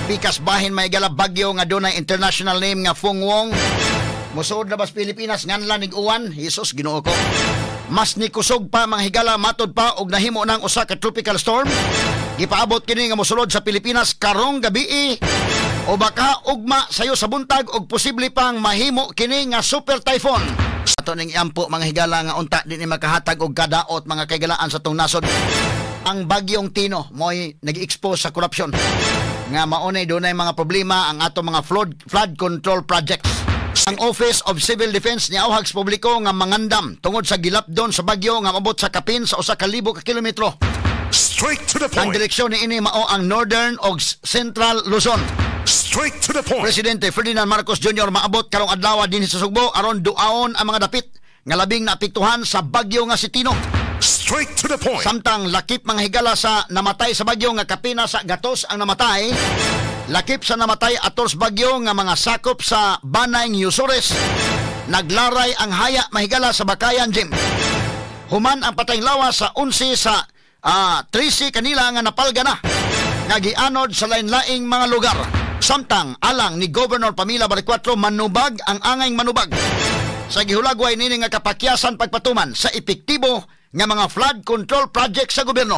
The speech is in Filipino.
Pikas bahin may gala bagyo nga dunay international name nga Fung Wong. Musuod labas Pilipinas nganlan nig uwan. Jesus Ginoo ko. Mas ni kusog pa mga higala matod pa og nahimo ng usa ka tropical storm. Gipaabot kini nga mosulod sa Pilipinas karong gabi o baka ugma sayo sa buntag og posible pang mahimo kini nga super typhoon. Ato ning iampo mga higala nga unta dinhi makahatag og kadaot mga kaigalaan sa tong nasod. Ang bagyong Tino mo'y nag-expose sa korupsyon. Nga maunay dunay mga problema ang ato mga flood control projects. Ang Office of Civil Defense ni Auhags Publiko nga mangandam tungod sa gilapdon sa bagyo nga mabot sa kapin sa 1,000 ka kilometro. Straight to the point. Ang direksyon ni ini mao ang Northern ug Central Luzon. Straight to the point. Presidente Ferdinand Marcos Jr. maabot karong adlaw din sa Sugbo aron duaon ang mga dapit nga labing naapektuhan sa bagyo nga si Tino. Straight to the point. Samtang lakip mga higala sa namatay sa bagyo nga kapina sa gatos ang namatay. Lakip sa namatay atos bagyo nga mga sakop sa Banay Yusores. Naglaray ang haya mahigala sa Bakayan Gym. Human ang patayng lawas sa 11 sa 13 kanila nga napalga na. Nga gianod sa lain-laing mga lugar. Samtang alang ni Governor Pamila Baricuatro manubag ang angay manubag. Sa gihulagway nini nga kapakyasan pagpatuman sa epektibo nga mga flood control project sa gobyerno.